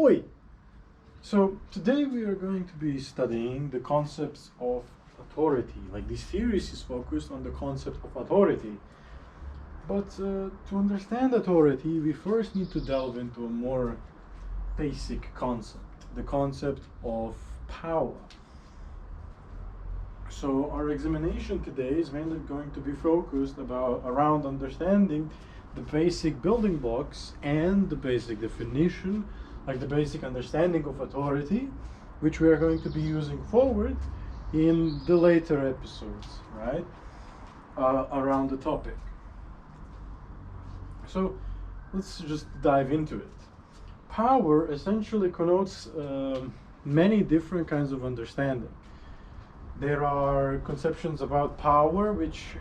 Oi! So today we are going to be studying the concepts of authority. Like this series is focused on the concept of authority. But to understand authority, we first need to delve into a more basic concept, the concept of power. So our examination today is mainly going to be focused around understanding the basic building blocks and the basic definition, like the basic understanding of authority, which we are going to be using forward in the later episodes, right, around the topic. So let's just dive into it. Power essentially connotes many different kinds of understanding. There are conceptions about power which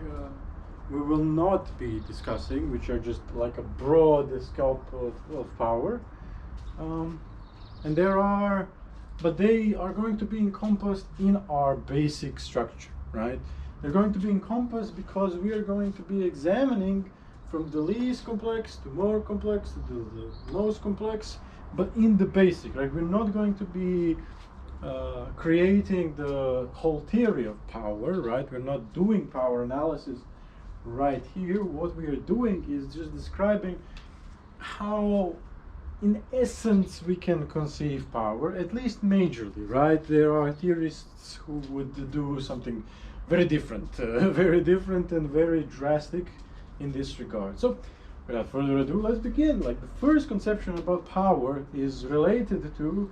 we will not be discussing, which are just like a broad scope of power. And but they are going to be encompassed in our basic structure, right? They're going to be encompassed because we are going to be examining from the least complex to more complex to the most complex, but in the basic, right? We're not going to be creating the whole theory of power, right? We're not doing power analysis right here. What we are doing is just describing how, in essence, we can conceive power, at least majorly, right? There are theorists who would do something very different, very different and very drastic in this regard. So, without further ado, let's begin. Like the first conception about power is related to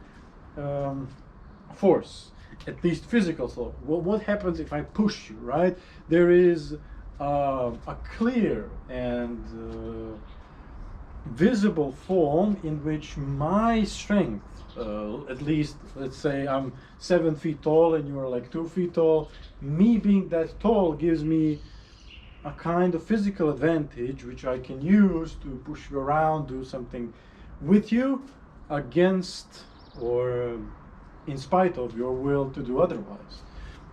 force, at least physical. So, what happens if I push you, right? There is a clear and visible form in which my strength, at least let's say I'm 7 feet tall and you are like 2 feet tall, me being that tall gives me a kind of physical advantage which I can use to push you around, do something with you against or in spite of your will to do otherwise.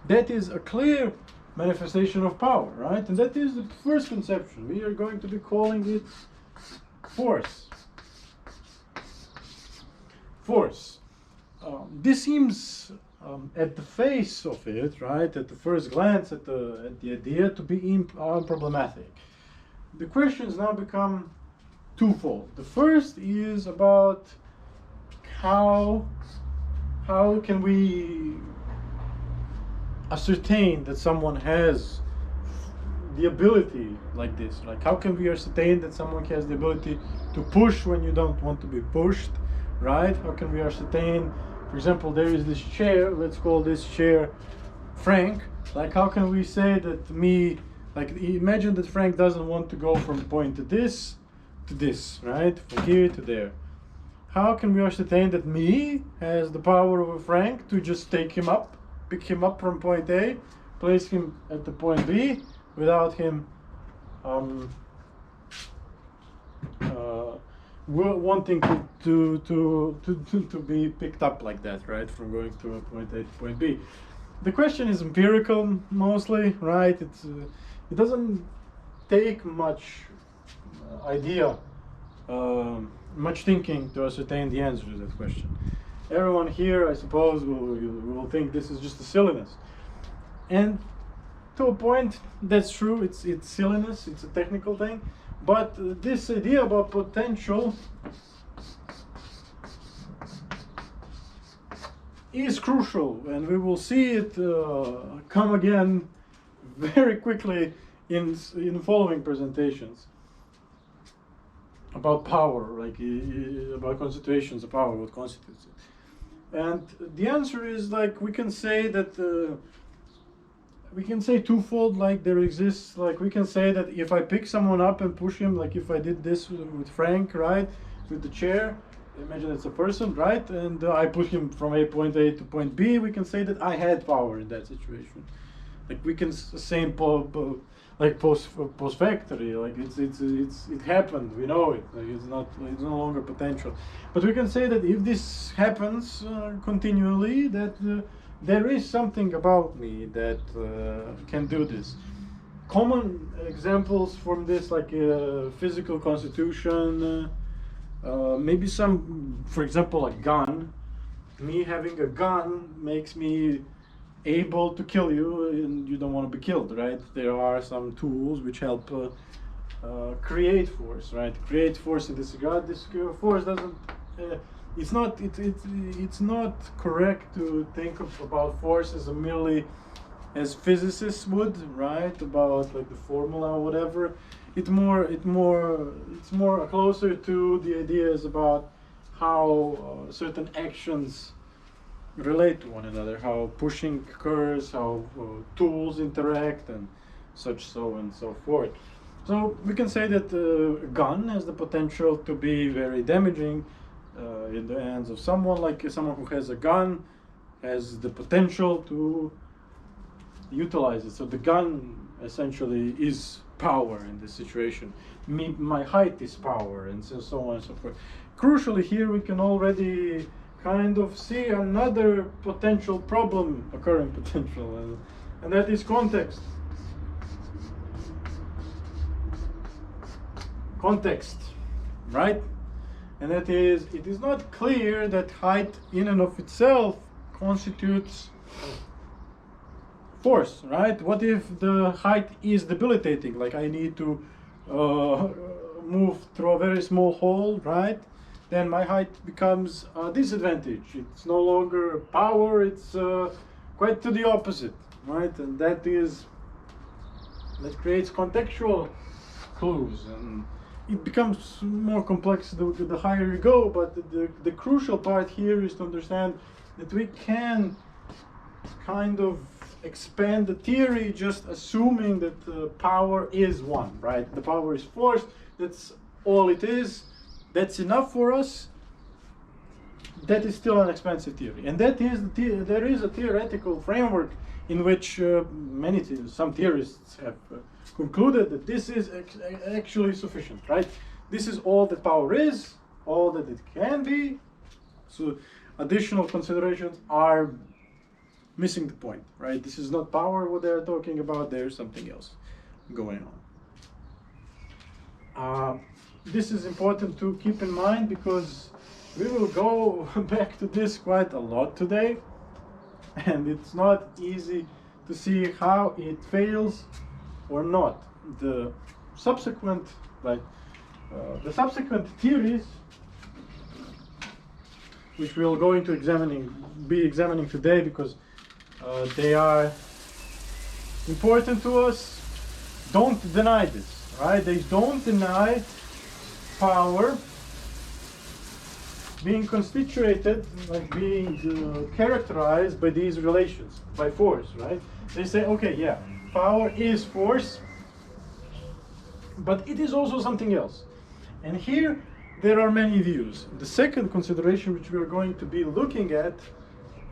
That is a clear manifestation of power, right? And that is the first conception. We are going to be calling it force. Force. This seems at the face of it, right, at the first glance at the idea to be unproblematic. The questions now become twofold. The first is about how can we ascertain that someone has the ability like this? Like, how can we ascertain that someone has the ability to push when you don't want to be pushed, right? How can we ascertain, for example, there is this chair, let's call this chair Frank. Like, how can we say that like, imagine that Frank doesn't want to go from point to this, right? From here to there. How can we ascertain that me has the power over Frank to just pick him up from point A, place him at the point B, without him wanting to be picked up like that, right, from going to point A to point B. The question is empirical mostly, right? It doesn't take much idea, much thinking to ascertain the answer to that question. Everyone here, I suppose, will think this is just a silliness, and to a point, that's true. It's silliness. It's a technical thing, but this idea about potential is crucial, and we will see it come again very quickly in following presentations about power, like about constitutions of power, what constitutes it. And the answer is, like, we can say that we can say twofold. Like, there exists, like, we can say that if I pick someone up and push him, like if I did this with Frank, right, with the chair, imagine it's a person, right, and I put him from point A to point B, we can say that I had power in that situation. Like, we can say like post factory, like it happened, we know it, like it's no longer potential. But we can say that if this happens continually, that there is something about me that can do this. Common examples from this, like physical constitution, Maybe some, for example, a gun. Me having a gun makes me able to kill you, and you don't want to be killed, right? There are some tools which help create force, right? Create force in this regard. This force doesn't. It's not correct to think about force as a merely as physicists would, right? About like the formula or whatever. It's more closer to the ideas about how certain actions relate to one another, how pushing occurs, how tools interact, and such so and so forth. So we can say that a gun has the potential to be very damaging in the hands of someone. Like someone who has a gun has the potential to utilize it. So the gun essentially is power in this situation. My height is power, and so on and so forth. Crucially, here we can already kind of see another potential problem occurring potential, and that is context. Context, right? And that is, it is not clear that height in and of itself constitutes force, right? What if the height is debilitating? Like I need to move through a very small hole, right? Then my height becomes a disadvantage. It's no longer power, it's quite to the opposite, right? And that creates contextual clues, and it becomes more complex the higher you go, but the crucial part here is to understand that we can kind of expand the theory just assuming that power is one, right? The power is force, that's all it is, that's enough for us. That is still an expansive theory, and that is there is a theoretical framework in which some theorists have concluded that this is actually sufficient, right? This is all that power is, all that it can be. So additional considerations are missing the point, right? This is not power what they're talking about, there's something else going on. This is important to keep in mind because we will go back to this quite a lot today, and it's not easy to see how it fails or not. The subsequent theories, which we'll go into be examining today because they are important to us, don't deny this, right? They don't deny power being constituted, like being characterized by these relations, by force, right? They say, okay, yeah, power is force, but it is also something else. And here there are many views. The second consideration which we are going to be looking at,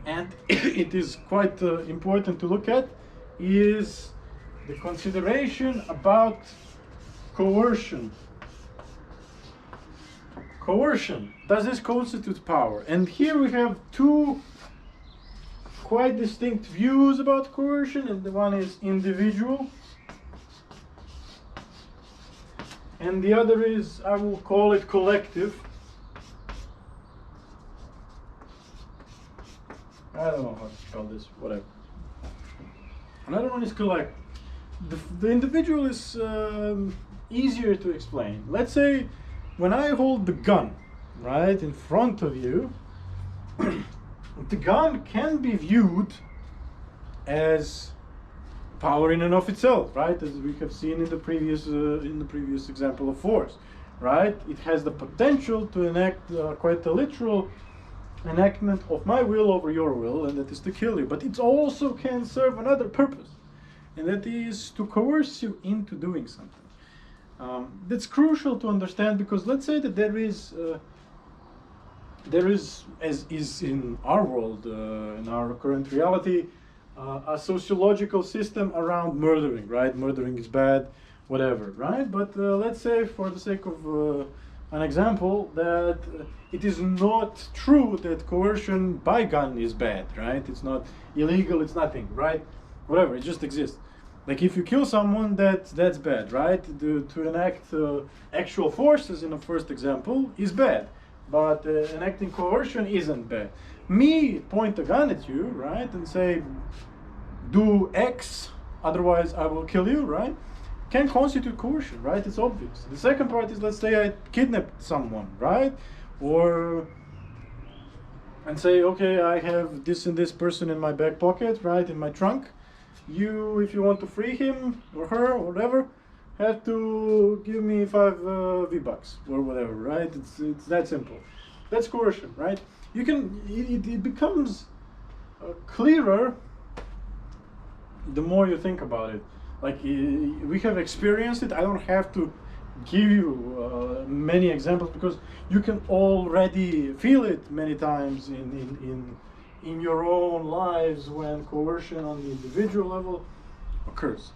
and it is quite important to look at, is the consideration about coercion. Coercion, does this constitute power? And here we have two quite distinct views about coercion, and the one is individual, and the other is, I will call it collective. I don't know how to call this, whatever. Another one is collective. The individual is easier to explain. Let's say when I hold the gun right in front of you, the gun can be viewed as power in and of itself, right? As we have seen in the previous example of force, right? It has the potential to enact quite a literal enactment of my will over your will, and that is to kill you. But it also can serve another purpose, and that is to coerce you into doing something. That's crucial to understand, because let's say that there is, as is in our world, in our current reality, a sociological system around murdering, right? Murdering is bad, whatever, right? But let's say, for the sake of an example, that it is not true that coercion by gun is bad, right? It's not illegal, it's nothing, right? Whatever, it just exists. Like if you kill someone, that's bad, right? To enact actual forces in the first example is bad, but enacting coercion isn't bad. Me point a gun at you, right, and say, do X, otherwise I will kill you, right? Can constitute coercion, right? It's obvious. The second part is, let's say I kidnapped someone, right? Or and say, okay, I have this and this person in my back pocket, right, in my trunk. You, if you want to free him or her or whatever, have to give me 5 V-bucks or whatever, right? It's that simple. That's coercion, right? You can, it becomes clearer the more you think about it. Like we have experienced it. I don't have to give you many examples because you can already feel it many times in your own lives when coercion on the individual level occurs.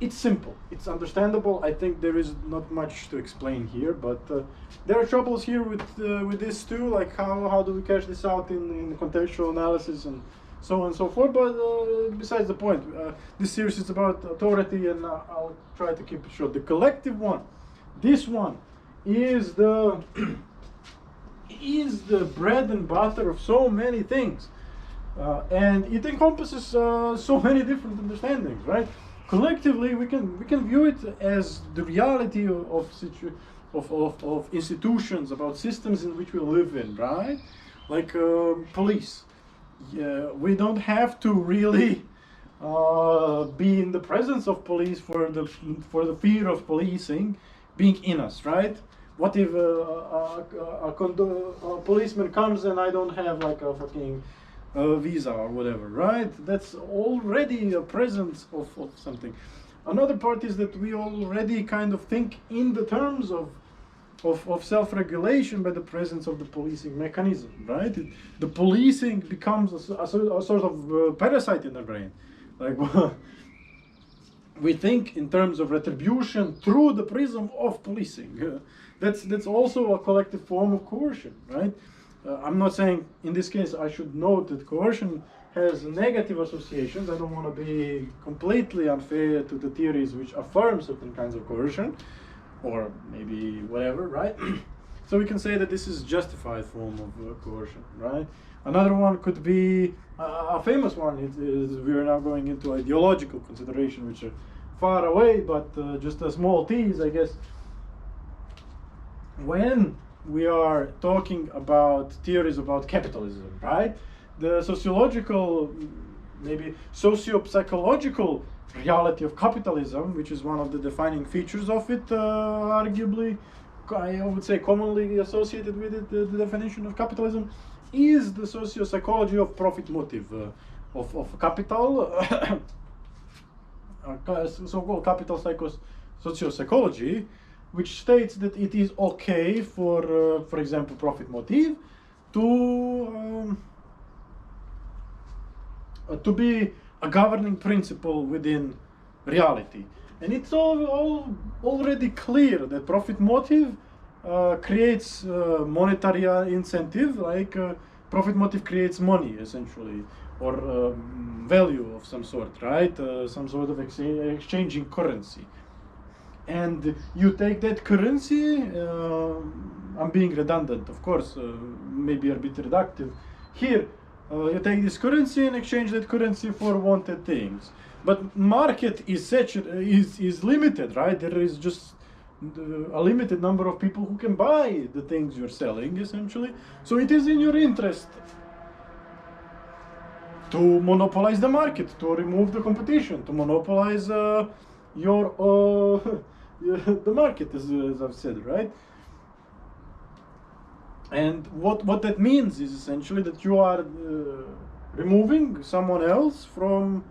It's simple, it's understandable. I think there is not much to explain here, but there are troubles here with this too, like how do we catch this out in contextual analysis and so on and so forth. But besides the point, this series is about authority, and I'll try to keep it short. The collective one, this one, is the is the bread and butter of so many things, and it encompasses so many different understandings, right? Collectively, we can view it as the reality of institutions, about systems in which we live in, right? Like police. Yeah, we don't have to really be in the presence of police for the fear of policing being in us, right? What if a policeman comes and I don't have like a fucking visa or whatever, right? That's already a presence of something. Another part is that we already kind of think in the terms of self-regulation by the presence of the policing mechanism, right? The policing becomes a sort of parasite in the brain. Like we think in terms of retribution through the prism of policing. That's also a collective form of coercion, right? I'm not saying in this case I should note that coercion has negative associations. I don't want to be completely unfair to the theories which affirm certain kinds of coercion, or maybe whatever, right? So we can say that this is justified form of coercion, right? Another one could be a famous one. We are now going into ideological consideration, which are far away, but just a small tease, I guess. When we are talking about theories about capitalism, right? The sociological, maybe socio-psychological reality of capitalism, which is one of the defining features of it, arguably, I would say commonly associated with it, the definition of capitalism, is the socio-psychology of profit motive, of capital, so-called capital socio-psychology, which states that it is okay for example, profit motive to be a governing principle within reality. And it's already clear that profit motive creates monetary incentive, like profit motive creates money, essentially, or value of some sort, right? Some sort of exchanging currency. And you take that currency, I'm being redundant, of course, maybe a bit reductive here. You take this currency and exchange that currency for wanted things. But market is limited, right? There is just a limited number of people who can buy the things you're selling, essentially. So it is in your interest to monopolize the market, to remove the competition, to monopolize the market, as I've said, right? And what that means is essentially that you are removing someone else from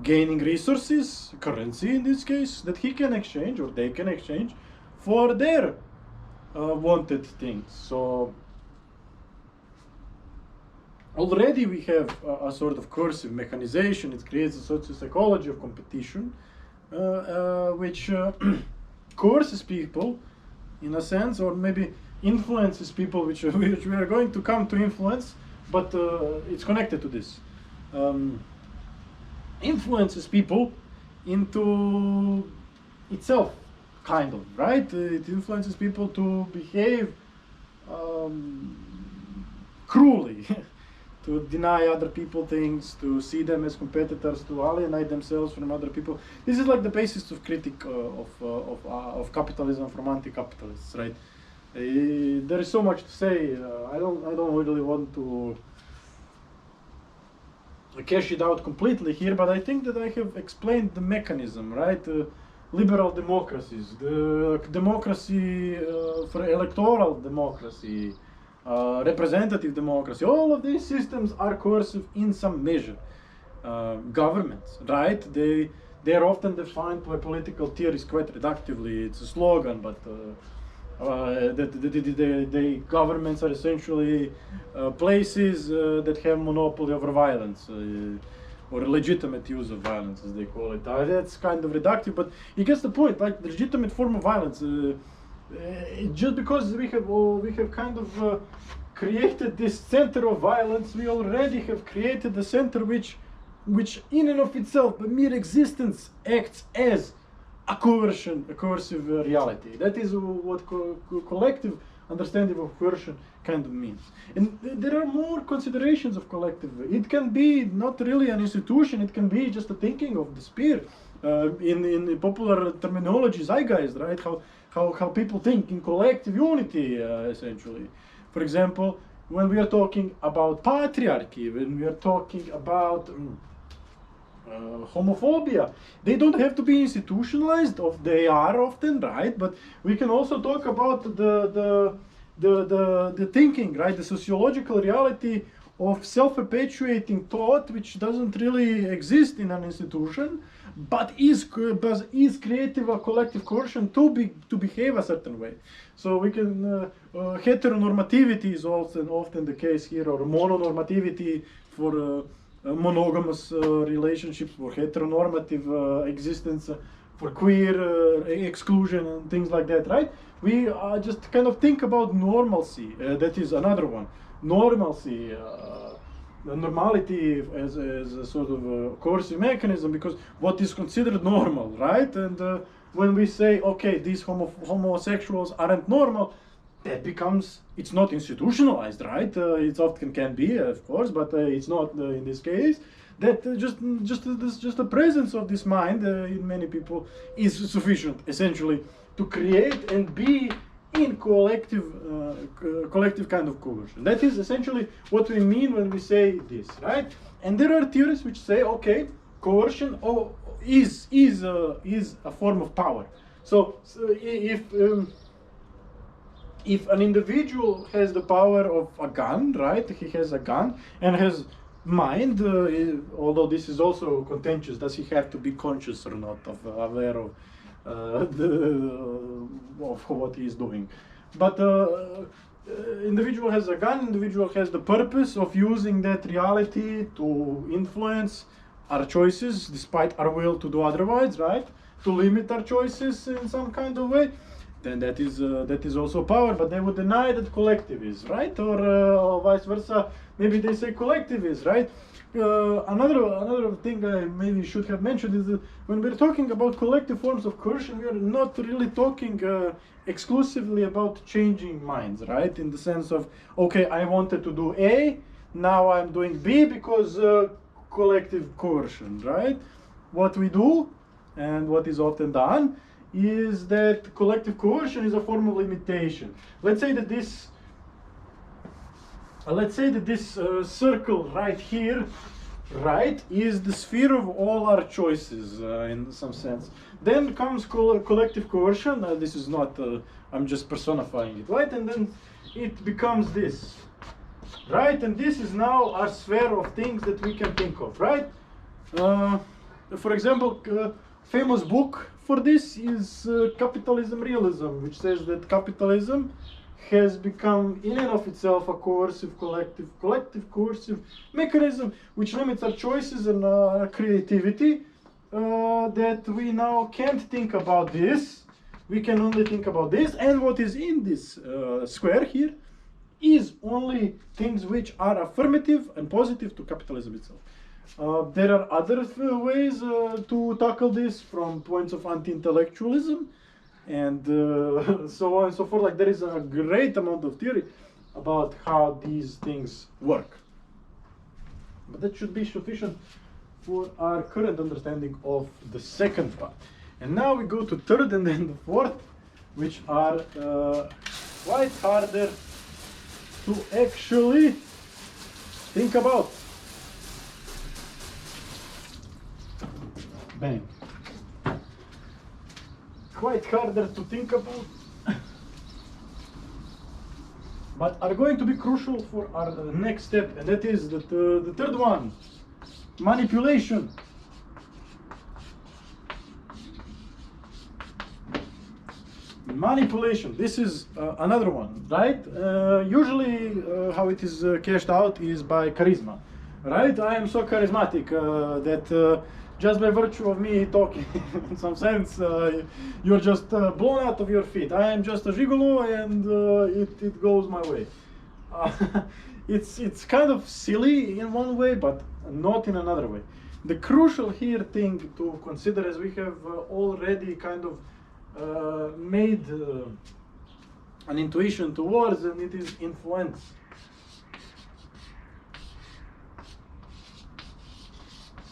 gaining resources, currency in this case, that he can exchange or they can exchange for their wanted things. So already we have a sort of coercive mechanization. It creates a socio-psychology of competition, which coerces people in a sense, or maybe influences people, which we are going to come to influence, but it's connected to this. Influences people into itself, kind of, right? It influences people to behave cruelly, to deny other people things, to see them as competitors, to alienate themselves from other people. This is like the basis of critique of capitalism from anti-capitalists, right? There is so much to say. I don't really want to cash it out completely here, but I think that I have explained the mechanism, right? Liberal democracies, the democracy for electoral democracy, representative democracy, all of these systems are coercive in some measure. Governments, right? They are often defined by political theories quite reductively. It's a slogan, but the governments are essentially places that have monopoly over violence, or legitimate use of violence, as they call it. That's kind of reductive, but you get the point. Like the legitimate form of violence, just because we have kind of created this center of violence, we already have created a center which in and of itself, by mere existence, acts as a coercive reality. That is what collective understanding of coercion kind of means. And there are more considerations of collective. It can be not really an institution, it can be just a thinking of the sphere. In popular terminology, zeitgeist, right? How people think in collective unity, essentially. For example, when we are talking about patriarchy, when we are talking about homophobia, they don't have to be institutionalized, they are often, right? But we can also talk about the thinking, right? The sociological reality of self-perpetuating thought, which doesn't really exist in an institution, but is creative or collective coercion to behave a certain way. So we can heteronormativity is often the case here, or mononormativity for monogamous relationships, for heteronormative existence, for queer exclusion and things like that, right? We just kind of think about normalcy. That is another one. Normalcy, normality as a sort of a coercive mechanism, because what is considered normal, right? And when we say, okay, these homosexuals aren't normal, that becomes, it's not institutionalized, right? It often can be, of course, but it's not in this case. That just the presence of this mind in many people is sufficient, essentially, to create and be in collective kind of coercion. That is essentially what we mean when we say this, right? And there are theories which say, okay, coercion is a form of power. So if an individual has the power of a gun, right? He has a gun and has mind, although this is also contentious. Does he have to be conscious or not, aware of what he is doing? But individual has a gun. Individual has the purpose of using that reality to influence our choices, despite our will to do otherwise, right? To limit our choices in some kind of way. Then that is also power, but they would deny that collective is, right? Or vice versa. Maybe they say collective is, right? Another thing I maybe should have mentioned is that when we're talking about collective forms of coercion, we are not really talking exclusively about changing minds, right? In the sense of, okay, I wanted to do A, now I'm doing B because collective coercion, right? What we do, and what is often done, is that collective coercion is a form of limitation. Let's say that this circle right here, right, is the sphere of all our choices in some sense. Then comes collective coercion. This is not, I'm just personifying it, right? And then it becomes this, right? And this is now our sphere of things that we can think of, right? For example, famous book for this is Capitalism Realism, which says that capitalism has become in and of itself a coercive collective coercive mechanism which limits our choices and our creativity, that we now can't think about this, we can only think about this, and what is in this square here is only things which are affirmative and positive to capitalism itself. There are other ways to tackle this from points of anti-intellectualism and so on and so forth. Like there is a great amount of theory about how these things work. But that should be sufficient for our current understanding of the second part. And now we go to third and then the fourth, which are quite harder to actually think about. Bang. Quite harder to think about, but are going to be crucial for our next step, and that is the third one, manipulation. Manipulation, this is another one, right? Usually how it is cashed out is by charisma, right? I am so charismatic that just by virtue of me talking, in some sense, you're just blown out of your feet. I am just a gigolo and it goes my way. It's kind of silly in one way, but not in another way. The crucial here thing to consider, as we have already kind of made an intuition towards, and it is influence.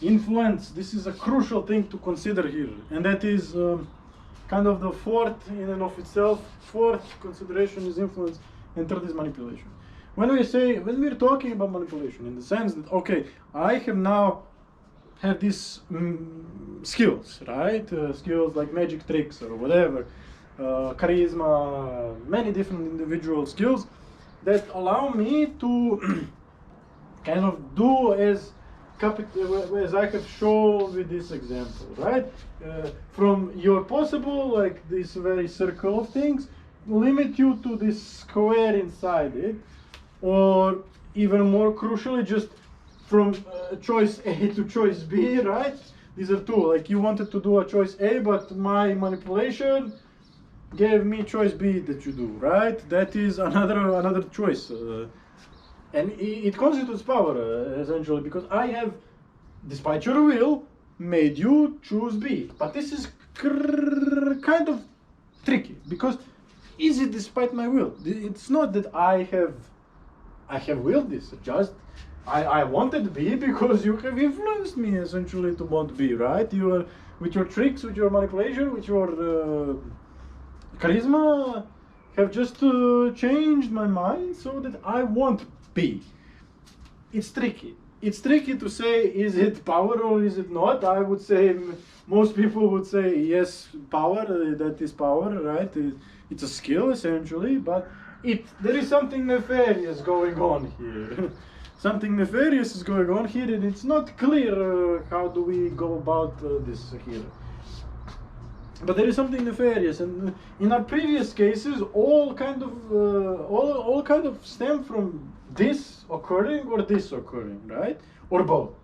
Influence, this is a crucial thing to consider here, and that is kind of the fourth in and of itself. Fourth consideration is influence, and third is manipulation. When we're talking about manipulation, in the sense that, okay, I have these skills, right? Skills like magic tricks or whatever, charisma, many different individual skills that allow me to kind of do as I have shown with this example, right? From your possible, like this very circle of things, limit you to this square inside it, or even more crucially, just from choice A to choice B, right? These are two, like you wanted to do a choice A, but my manipulation gave me choice B that you do, right? That is another choice. And it constitutes power, essentially, because I have, despite your will, made you choose B. But this is kind of tricky, because is it despite my will? It's not that I have willed this, just I wanted B because you have influenced me, essentially, to want B, right? You are, with your tricks, with your manipulation, with your charisma, have just changed my mind so that I want B. It's tricky. It's tricky to say, is it power or is it not? I would say, most people would say, yes, power, that is power, right? It's a skill, essentially, but there is something nefarious going on here. Something nefarious is going on here, and it's not clear how do we go about this here. But there is something nefarious, and in our previous cases, all kind of stem from this occurring or this occurring, right? Or both,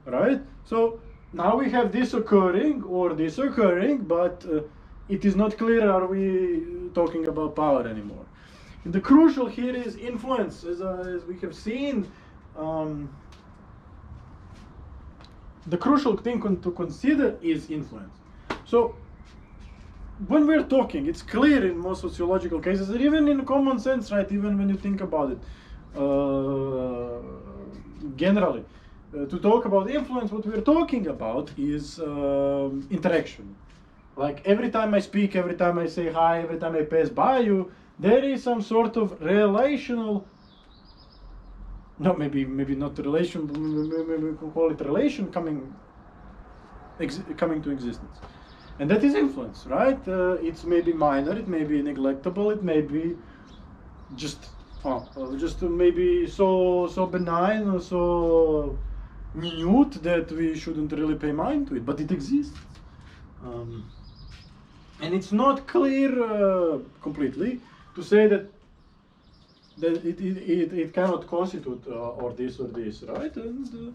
right? So now we have this occurring or this occurring, but it is not clear, are we talking about power anymore? And the crucial here is influence, as we have seen. The crucial thing to consider is influence. So when we're talking, it's clear in most sociological cases, and even in common sense, right? Even when you think about it, generally, to talk about influence, what we're talking about is interaction. Like every time I speak, every time I say hi, every time I pass by you, there is some sort of relational. No, maybe not relation, but maybe we can call it relation coming to existence. And that is influence, right? It's maybe minor, it may be neglectable, it may be just maybe so benign or so minute that we shouldn't really pay mind to it, but it exists. And it's not clear completely to say that it cannot constitute or this, right? And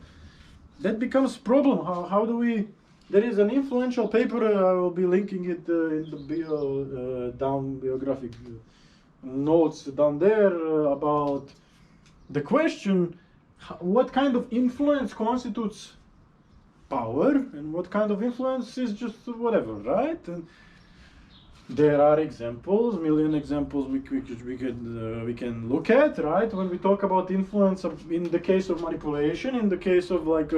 that becomes problem. How do we? There is an influential paper. I will be linking it in the biographic notes down there about the question: what kind of influence constitutes power and what kind of influence is just whatever, right? And there are examples, million examples we can look at, right? When we talk about influence in the case of manipulation, in the case of like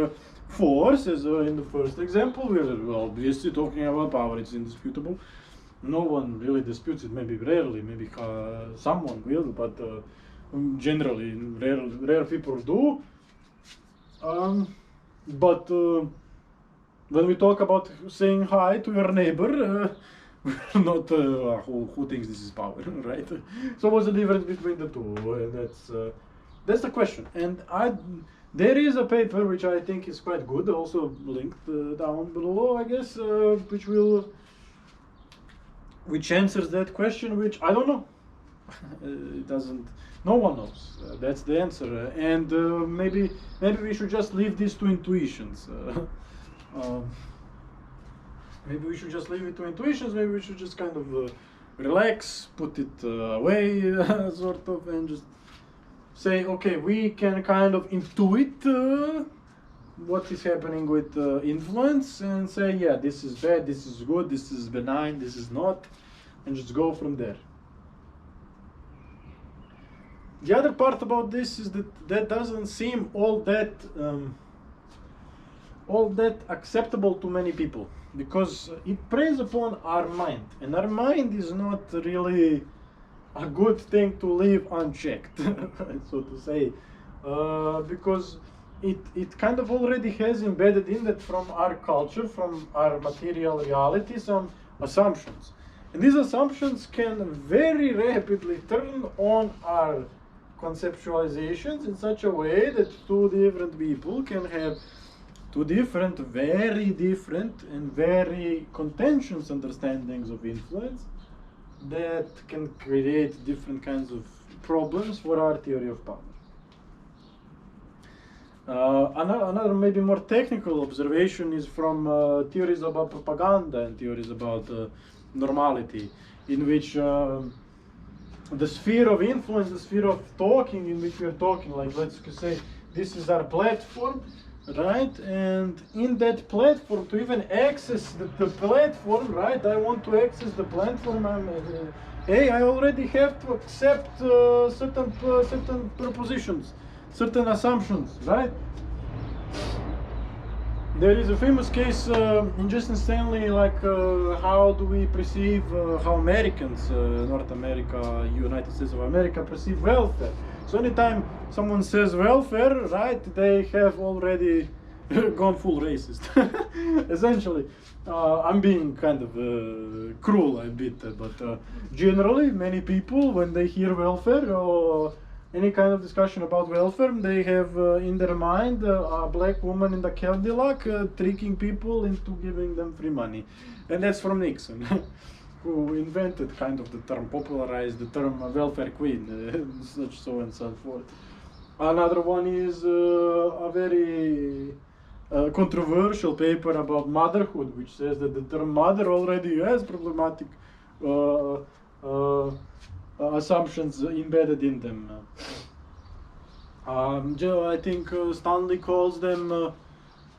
force, as in the first example, we're obviously talking about power. It's indisputable. No one really disputes it. Maybe rarely, maybe someone will, but generally, rare people do. But when we talk about saying hi to your neighbor, not who thinks this is power, right? So what's the difference between the two? That's the question. And there is a paper which I think is quite good, also linked down below, I guess, which answers that question, which I don't know. It doesn't. No one knows. That's the answer. And maybe we should just leave this to intuitions. Maybe we should just leave it to intuitions. Maybe we should just kind of relax, put it away, sort of, and just say, okay, we can kind of intuit what is happening with influence, and say, yeah, this is bad, this is good, this is benign, this is not, and just go from there. The other part about this is that doesn't seem all that acceptable to many people, because it preys upon our mind, and our mind is not really a good thing to leave unchecked, so to say, because it kind of already has embedded in that from our culture, from our material reality, some assumptions. And these assumptions can very rapidly turn on our conceptualizations in such a way that two different people can have two different, very different, and very contentious understandings of influence that can create different kinds of problems for our theory of power. Another maybe more technical observation is from theories about propaganda and theories about normality, in which the sphere of influence, the sphere of talking in which we are talking, like let's say this is our platform, right? And in that platform, to even access the platform, right? I want to access the platform. I already have to accept certain propositions, certain assumptions, right? There is a famous case in Stanley, like how do we perceive, how Americans, North America, United States of America, perceive welfare. So anytime someone says welfare, right, they have already gone full racist, essentially. I'm being kind of cruel a bit, but generally many people, when they hear welfare or any kind of discussion about welfare, they have in their mind a black woman in the Cadillac tricking people into giving them free money. And that's from Nixon, who invented kind of the term, popularized the term welfare queen, such so and so forth. Another one is a very controversial paper about motherhood, which says that the term mother already has problematic assumptions embedded in them. I think Stanley calls them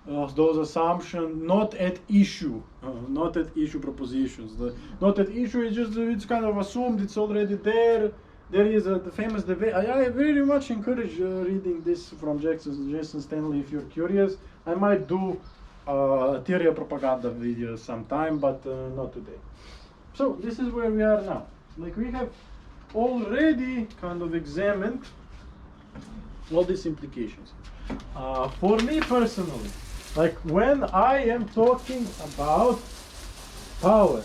those assumptions not at issue, not at issue propositions. Not at issue is just, it's kind of assumed, it's already there. There is the famous debate. I very much encourage reading this from Jason Stanley if you're curious. I might do a theory of propaganda video sometime, but not today. So this is where we are now. Like, we have already kind of examined all these implications. For me personally, like when I am talking about power,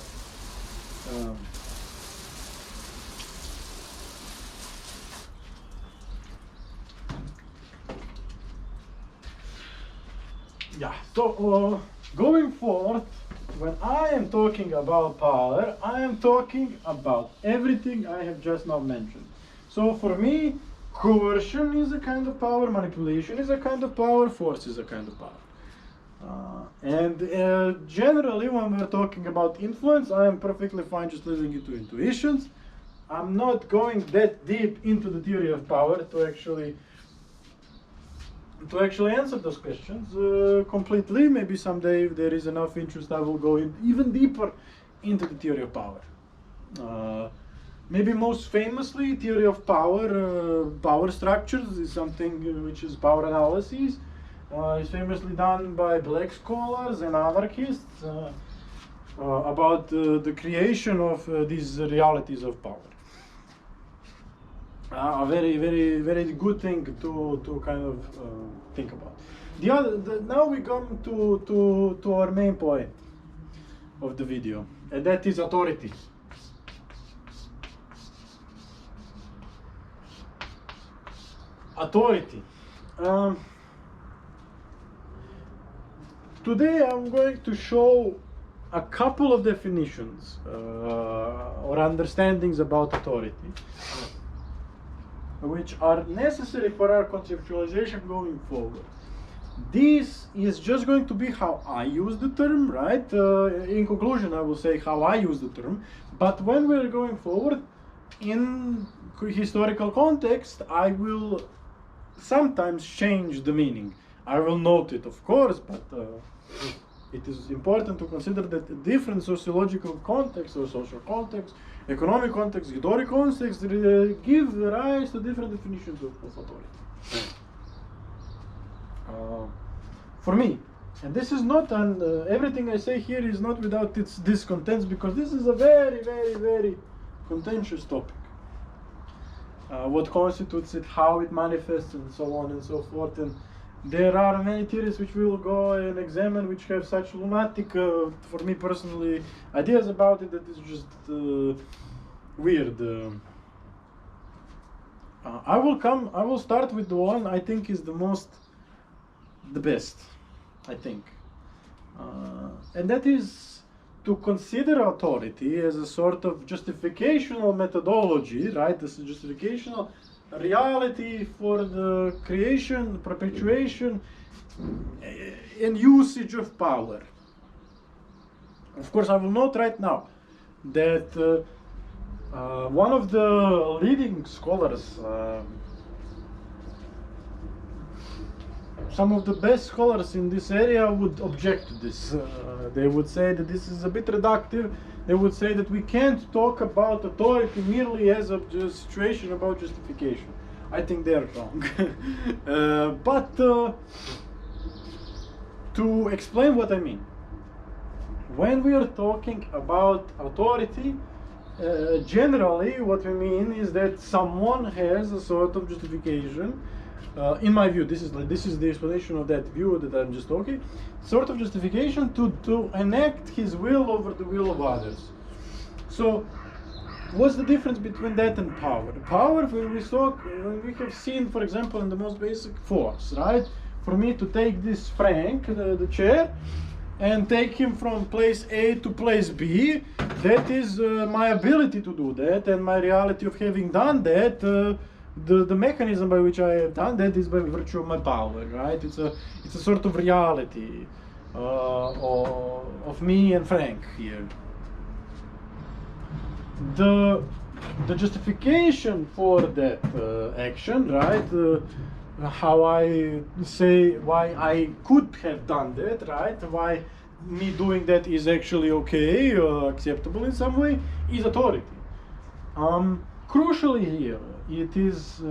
so going forward, when I am talking about power, I am talking about everything I have just now mentioned. So for me, coercion is a kind of power, manipulation is a kind of power, force is a kind of power. Generally, when we're talking about influence, I am perfectly fine just leaving it to intuitions. I'm not going that deep into the theory of power to actually to actually answer those questions completely. Maybe someday, if there is enough interest, I will go in even deeper into the theory of power. Maybe most famously, theory of power, power structures is something which is power analysis. It's famously done by black scholars and anarchists about the creation of these realities of power. A very, very, very good thing to kind of think about. Now we come to our main point of the video, and that is authority. Authority. Today I'm going to show a couple of definitions or understandings about authority, which are necessary for our conceptualization going forward. This is just going to be how I use the term, right? In conclusion, I will say how I use the term, but when we're going forward in historical context, I will sometimes change the meaning. I will note it, of course, but it is important to consider that different sociological contexts or social contexts, economic context, historical context give rise to different definitions of authority. For me, and this is not everything I say here is not without its discontents, because this is a very, very, very contentious topic. What constitutes it, how it manifests, and so on and so forth. And there are many theories which we will go and examine, which have such lunatic, for me personally, ideas about it that is just weird. I will start with the one I think is the best, I think. And that is to consider authority as a sort of justificational methodology, right? This is justificational reality for the creation, perpetuation, and usage of power. Of course, I will note right now that one of the leading scholars, some of the best scholars in this area would object to this. They would say that this is a bit reductive. They would say that we can't talk about authority merely as a situation about justification. I think they're wrong. But to explain what I mean, when we are talking about authority, generally what we mean is that someone has a sort of justification. In my view, this is the explanation of that view that I'm just talking. Sort of justification to enact his will over the will of others. So, what's the difference between that and power? Power, when we have seen, for example, in the most basic force, right? For me to take this Frank, the chair, and take him from place A to place B, that is my ability to do that, and my reality of having done that. The mechanism by which I have done that is by virtue of my power, right? It's a sort of reality of me and Frank here. The justification for that action, right? How I say why I could have done that, right? Why me doing that is actually okay, acceptable in some way, is authority. Crucially here, it is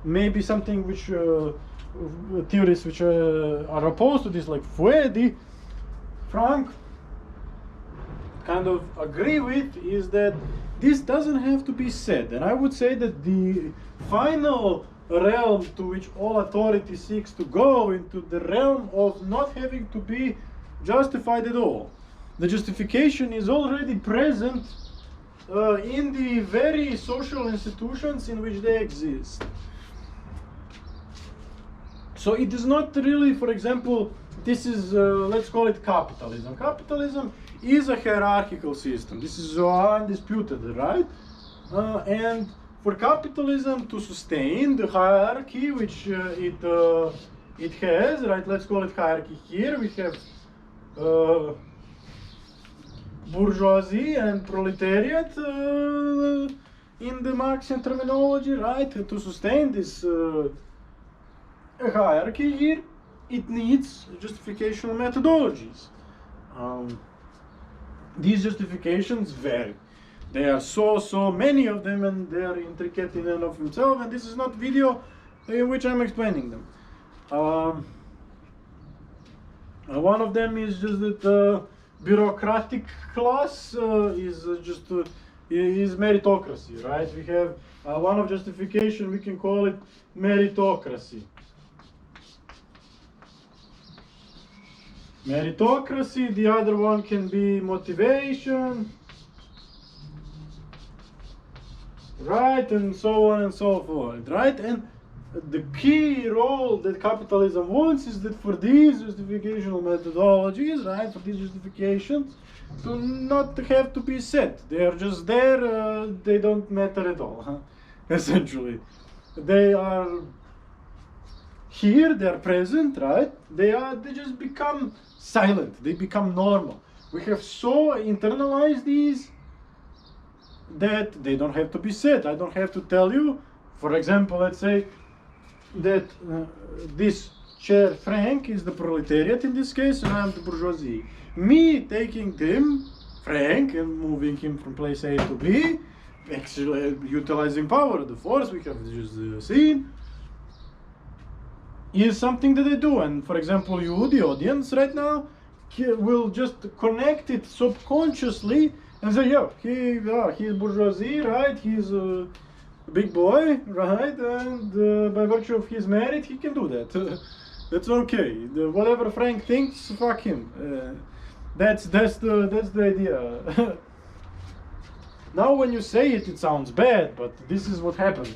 maybe something which theories which are opposed to this, like Furedi, Frank, kind of agree with, is that this doesn't have to be said. And I would say that the final realm to which all authority seeks to go into the realm of not having to be justified at all. The justification is already present in the very social institutions in which they exist. So it is not really, for example, this is, let's call it capitalism. Capitalism is a hierarchical system. This is undisputed, right? And for capitalism to sustain the hierarchy which it has, right? Let's call it hierarchy here. We have bourgeoisie and proletariat in the Marxian terminology, right? To sustain this a hierarchy here, it needs justificational methodologies. These justifications vary. There are so many of them, and they are intricate in and of themselves, and this is not video in which I'm explaining them. One of them is just that the bureaucratic class is meritocracy, right? We have one of justification, we can call it meritocracy. Meritocracy, the other one can be motivation, right, and so on and so forth, right? And the key role that capitalism wants is that for these justificational methodologies, right, for these justifications, to not have to be set. They are just there, they don't matter at all, essentially. They are here, they are present, right? They just become silent, they become normal. We have so internalized these that they don't have to be said. I don't have to tell you, for example, let's say that this chair Frank is the proletariat in this case, and I'm the bourgeoisie. Me taking him, Frank, and moving him from place A to B, actually utilizing power, the force we have just seen, is something that I do. And for example, you, the audience right now, will just connect it subconsciously and say, yeah, he's bourgeoisie, right? He's a big boy, right? And by virtue of his merit, he can do that. That's okay. Whatever Frank thinks, fuck him. That's the idea. Now, when you say it, it sounds bad, but this is what happens.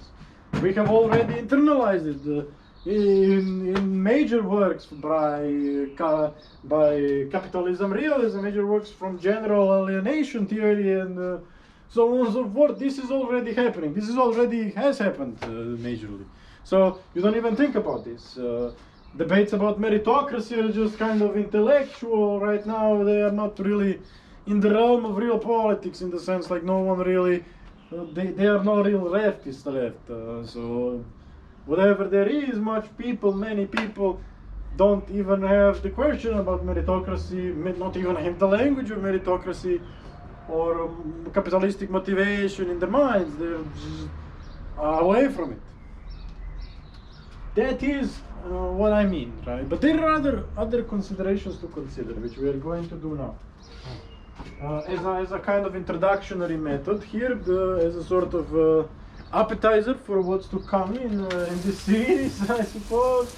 We have already internalized it. In major works by capitalism, realism, major works from general alienation theory, and so on and so forth. This is already happening. This is already has happened majorly. So you don't even think about this. Debates about meritocracy are just kind of intellectual right now. They are not really in the realm of real politics, in the sense like no one really. They are not real leftists left. So. Whatever there is, many people don't even have the question about meritocracy, not even have the language of meritocracy or capitalistic motivation in their minds. They're just away from it. That is what I mean, right? But there are other considerations to consider, which we are going to do now. As a kind of introductory method here, as a sort of appetizer for what's to come in this series, I suppose.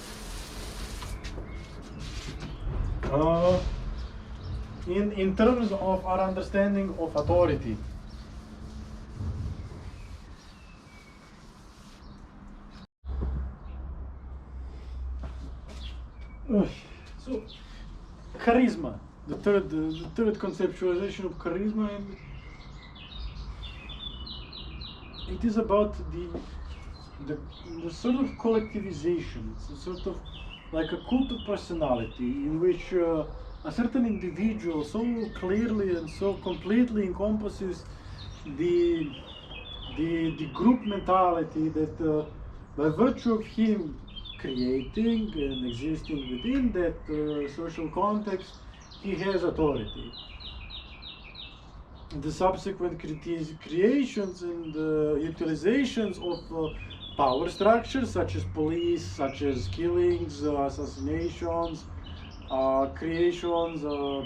In terms of our understanding of authority. So, charisma, the third conceptualization of charisma. It is about the sort of collectivization. It's a sort of like a cult of personality in which a certain individual so clearly and so completely encompasses the group mentality that by virtue of him creating and existing within that social context, he has authority. The subsequent creations and utilizations of power structures, such as police, such as killings, assassinations, creations,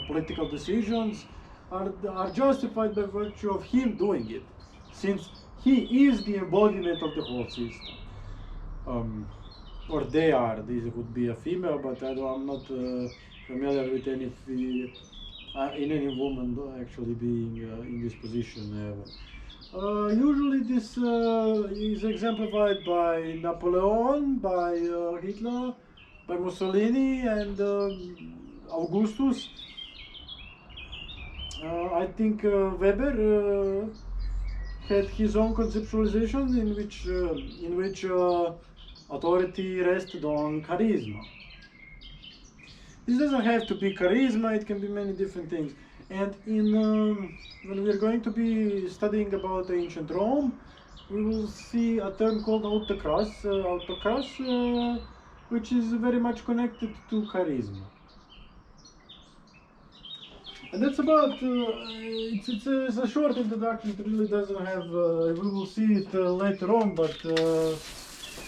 political decisions, are justified by virtue of him doing it, since he is the embodiment of the whole system. Or they are. This would be a female, but I'm not familiar with any in any woman actually being in this position ever. Usually this is exemplified by Napoleon, by Hitler, by Mussolini, and Augustus. I think Weber had his own conceptualization in which authority rested on charisma. This doesn't have to be charisma, it can be many different things. And when we're going to be studying about ancient Rome, we will see a term called autocracy. which is very much connected to charisma. And that's about, it's a short introduction. It really doesn't have, we will see it later on, but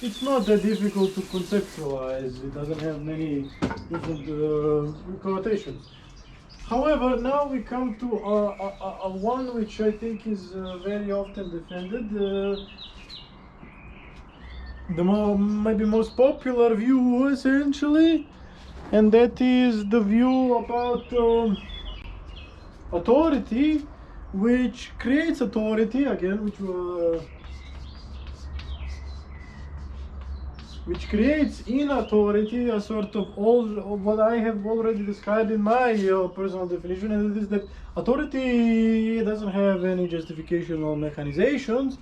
it's not that difficult to conceptualize. It doesn't have many different connotations. However, now we come to a one which I think is very often defended. The maybe most popular view, essentially, and that is the view about authority, which creates authority again, which creates in authority a sort of what I have already described in my personal definition, and it is that authority doesn't have any justificational mechanizations,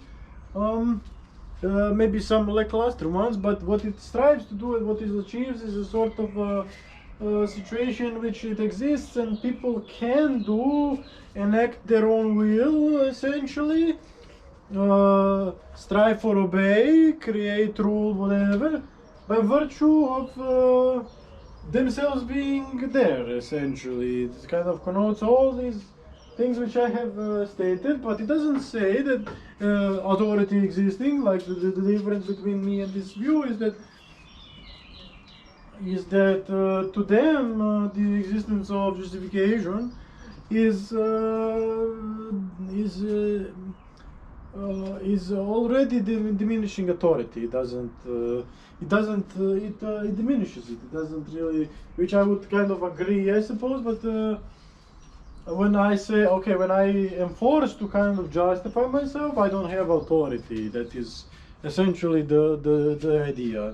maybe some lackluster ones, but what it strives to do and what it achieves is a sort of situation in which it exists and people can do, enact their own will, essentially, strive for obey, create rule, whatever, by virtue of themselves being there, essentially. It kind of connotes all these things which I have stated, but it doesn't say that authority existing, like the difference between me and this view is that to them the existence of justification is already diminishing authority. It diminishes it. It doesn't really, which I would kind of agree, I suppose. But when I say, okay, when I am forced to kind of justify myself, I don't have authority. That is essentially the idea.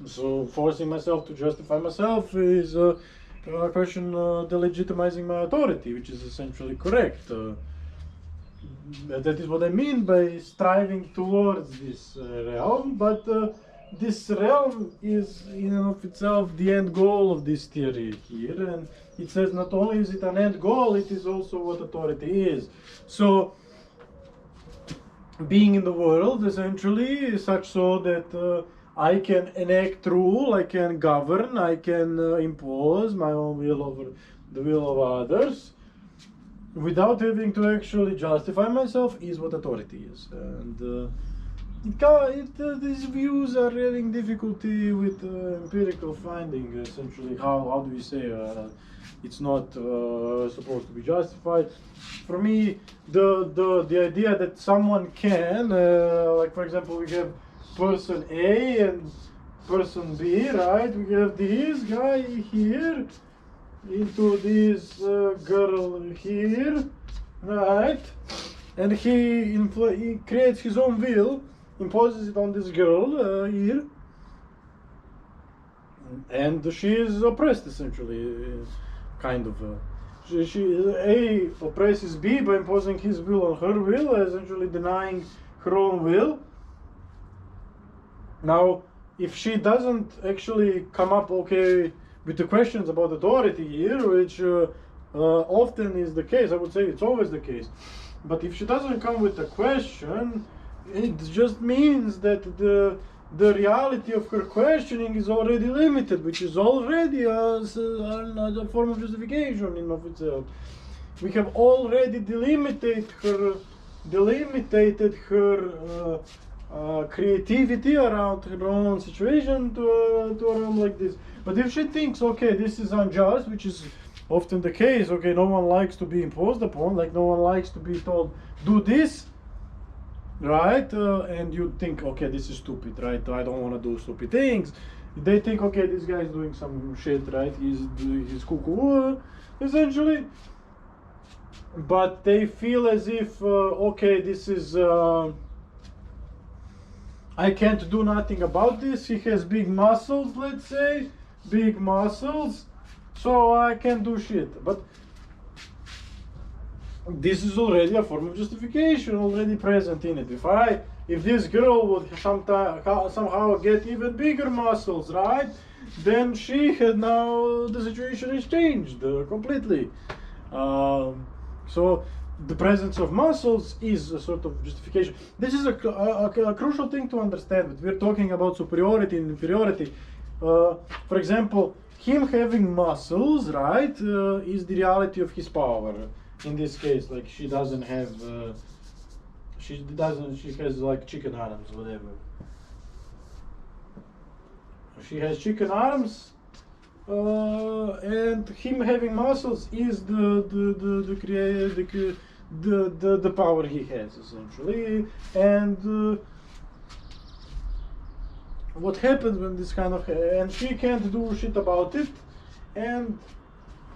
So forcing myself to justify myself is a question delegitimizing my authority, which is essentially correct. That is what I mean by striving towards this realm, but this realm is in and of itself the end goal of this theory here, and it says not only is it an end goal, it is also what authority is. So being in the world essentially is such so that I can enact rule, I can govern, I can impose my own will over the will of others without having to actually justify myself is what authority is. And these views are having difficulty with empirical finding, essentially. How do we say it's not supposed to be justified? For me, the idea that someone can, like for example, we have person A and person B, right? We have this guy here into this girl here, right? And he creates his own will, imposes it on this girl here, and she is oppressed, essentially, kind of. A oppresses B by imposing his will on her will, essentially denying her own will. Now, if she doesn't actually come up, okay, with the questions about authority here, which often is the case, I would say it's always the case, but if she doesn't come with a question, it just means that the reality of her questioning is already limited, which is already a form of justification in of itself. We have already delimited her creativity around her own situation to a realm like this. But if she thinks, okay, this is unjust, which is often the case, okay, no one likes to be imposed upon, like no one likes to be told, do this, right? And you think, okay, this is stupid, right? I don't want to do stupid things. They think, okay, this guy is doing some shit, right? He's cuckoo, essentially. But they feel as if, okay, this is... I can't do nothing about this. He has big muscles, let's say, big muscles, so I can't do shit. But this is already a form of justification already present in it. If this girl would somehow get even bigger muscles, right, then she had now, the situation is changed completely. So the presence of muscles is a sort of justification. This is a crucial thing to understand. But we're talking about superiority and inferiority. For example, him having muscles, right, is the reality of his power. In this case, like she doesn't have, she has like chicken arms, whatever. She has chicken arms, and him having muscles is the power he has, essentially. And what happens when this kind of, and she can't do shit about it, and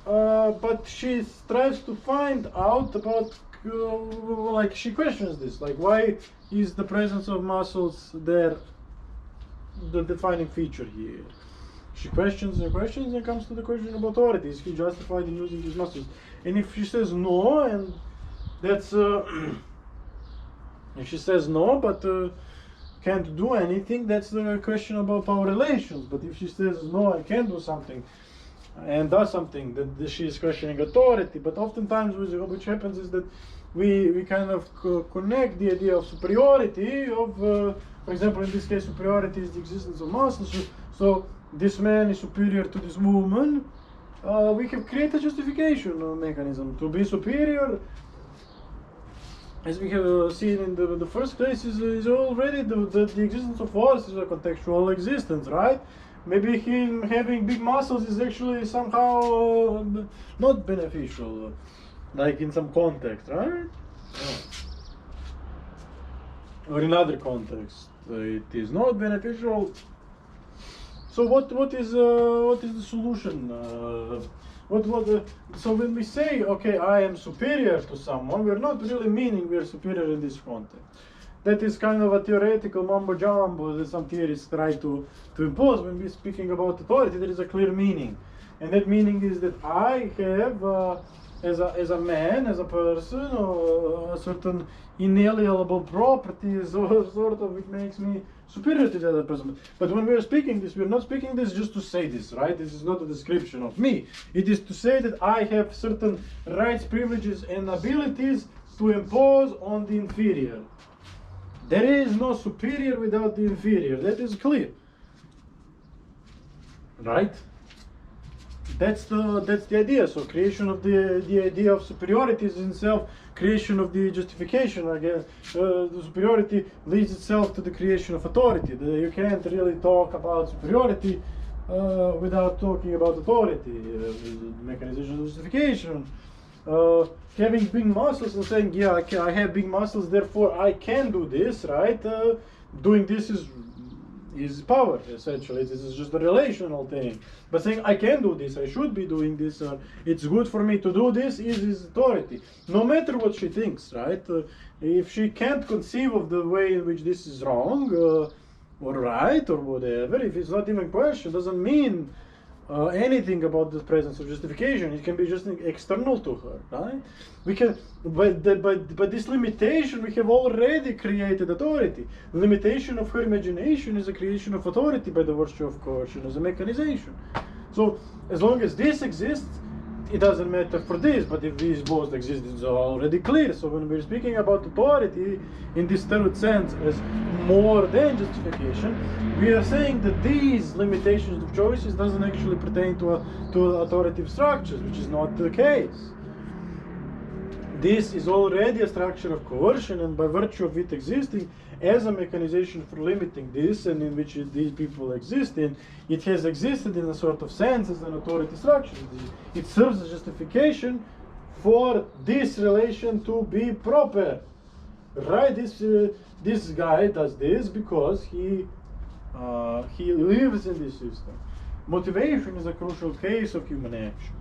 but she tries to find out about, like she questions this, like why is the presence of muscles there the defining feature here? She questions and questions and comes to the question of authority. Is he justified in using these muscles? And if she says no, and that's if she says no, but can't do anything, that's the question about power relations. But if she says no, I can do something, and does something, that she is questioning authority. But oftentimes which happens is that we kind of connect the idea of superiority of, for example, in this case, superiority is the existence of muscles. So this man is superior to this woman. We have created a justification mechanism to be superior. As we have seen in the first place, is already the existence of force is a contextual existence, right? Maybe him having big muscles is actually somehow not beneficial, like in some context, right? Or in other contexts, it is not beneficial. So what is the solution? So when we say, okay, I am superior to someone, we're not really meaning we're superior in this context. That is kind of a theoretical mumbo jumbo that some theorists try to impose. When we're speaking about authority, there is a clear meaning, and that meaning is that I have, as a man, as a person, a certain inalienable property, sort of, which makes me superior to the other person. But when we are speaking this, we are not speaking this just to say this, right? This is not a description of me. It is to say that I have certain rights, privileges, and abilities to impose on the inferior. There is no superior without the inferior. That is clear, right? That's the idea. So creation of the idea of superiority is in itself creation of the justification. Again, the superiority leads itself to the creation of authority. You can't really talk about superiority without talking about authority, mechanization of justification. Having big muscles and saying, yeah, I have big muscles, therefore I can do this, right? Doing this is power, essentially. This is just a relational thing. But saying, I can do this, I should be doing this, it's good for me to do this, is authority. No matter what she thinks, right? If she can't conceive of the way in which this is wrong, or right, or whatever, if it's not even questioned, doesn't mean anything about the presence of justification. It can be just external to her, right? We can, but this limitation, we have already created authority. The limitation of her imagination is a creation of authority by the virtue of coercion as a mechanization. So as long as this exists, it doesn't matter for this. But if these both exist, it's already clear. So when we're speaking about authority in this third sense as more than justification, we are saying that these limitations of choices doesn't actually pertain to authoritative structures, which is not the case. This is already a structure of coercion, and by virtue of it existing as a mechanization for limiting this, and in which these people exist in, it has existed in a sort of sense as an authority structure. It serves as justification for this relation to be proper, right? This guy does this because he lives in this system. Motivation is a crucial case of human action.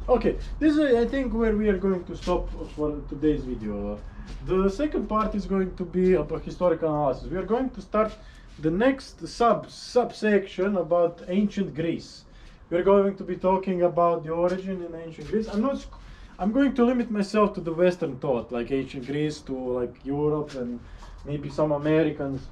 Okay, this is, I think, where we are going to stop for today's video. The second part is going to be about historical analysis. We are going to start the next subsection about ancient Greece. We are going to be talking about the origin in ancient Greece. I'm going to limit myself to the Western thought, like ancient Greece, to like Europe and maybe some Americans